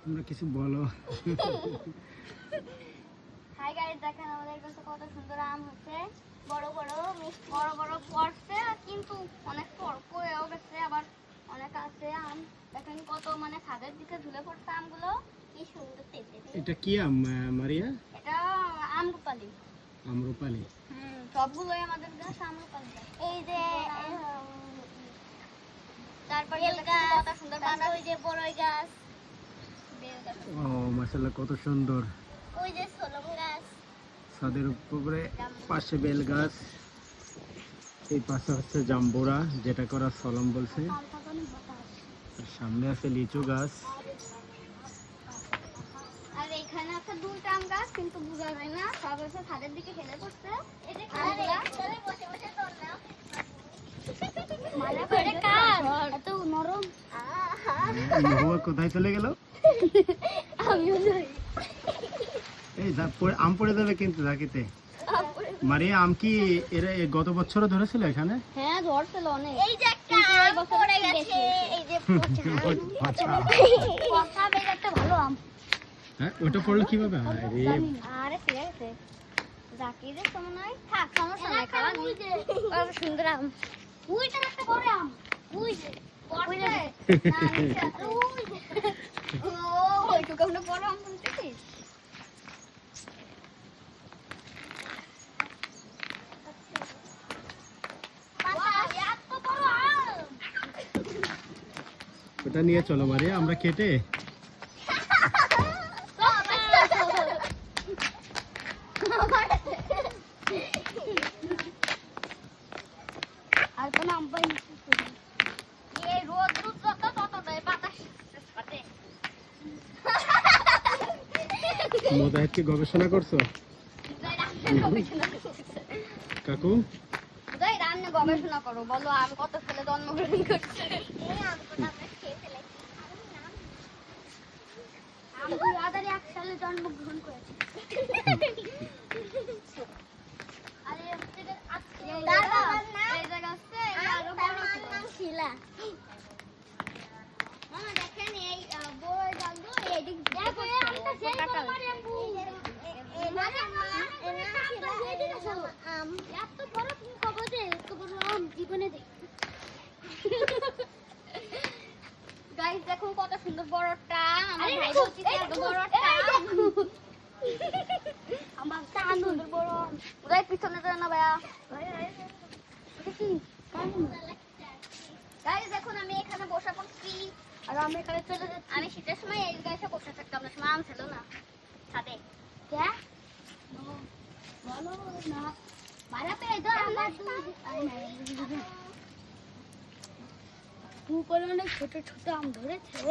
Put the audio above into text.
তোমরা কিছু বলো। হাই গাইস, দেখেন আমাদের কাছে কত সুন্দর আম হচ্ছে। বড় বড় মিষ্টি, বড় বড় পড়ছে, কিন্তু অনেক পড়েও গেছে, আবার অনেক আছে আম। দেখেন কত মানে ছাদের দিকে ঝুলে পড়ছে আমগুলো, কি সুন্দর তেতে। এটা কি আম মারিয়া? এটা আমরুপালি। আমরুপালি। সবগুলোই আমাদের গাছ আমরুপালি গাছ। এই যে তারপর কত সুন্দর পাতা, ওই যে বড়ই গাছ, বেল গাছ। ও মাশাআল্লাহ, কত সুন্দর। ওই যে সলম গাছ, ছাদের উপরে পাশে বেল গাছ, এই পাশে হচ্ছে জাম্বুরা, যেটা করা সলম বলছে। আর সামনে আছে লিচু গাছ। আর এখানে আছে দুইটা আম গাছ, কিন্তু বোঝা যায় না, সব হচ্ছে ছাদের দিকে হেলে পড়ছে। এত নরম। মহুয়া কোথায় চলে গেল? আমিও যাই। এই আম পড়ে যাবে কিন্তু ঝাঁকিতে। মারিয়া, আম কি এর গত বছরও ধরেছিল এখানে? হ্যাঁ, ধরছিল অনেক। এই যে একটা আম পড়ে গেছে, এই যে আচ্ছা, পচা বেশ একটা ভালো আম। হ্যাঁ, ওটা পড়লো কিভাবে? আরে আরে ঠিক আছে, জাকিরের সময় নয়, থাক, সমস্যা নাই, খাওয়া নেই। কত সুন্দর আম। ওইটা একটা বড় আম, ওই যে পড়ছে না নিচে, ওই যে ও ওইটুকু আমরা বড় আম বলতেছিস। ওটা নিয়ে চলো মারিয়া, আমরা কেটে আর কোন আম পাই এই রোদ যত ততটাই বাতাস পাতে। মোজাহিদ কি গবেষণা করছো কাকু? যাই রান্না গবেষণা করো, বলো আম কত ছেলে জন্মগ্রহণ করছে। আম 2001 সালে জন্মগ্রহণ করেছে। আরে তার বাবার নাম এই জায়গা আছে, আরো বড় নাম শিলা। মামা দেখেন এই বড় জানতো এই দিক দেখো, আমি তো সেই তোমার আম্মু এই নাম শিলা, এই দিকে চলো। আম এত বড় তুমি কবে দে, এত বড় আম জীবনে দেখ। গাইস দেখো কত সুন্দর বড়টা, আমার ভাই বলছে এত বড়টা আমার টান সুন্দর বড়। ওই পিছনে যাও না ভাইয়া। দেখি গাইস এখন আমি এখানে বসে পড়ছি, আর আমি এখানে চলে যাচ্ছি। আমি শীতের সময় এই গাছে বসে থাকতাম, না সময় আম ছিল না ছাদে। কে বলো না মারা পেয়ে দাও আমার দুই পরিমাণে ছোট ছোট আম ধরেছে।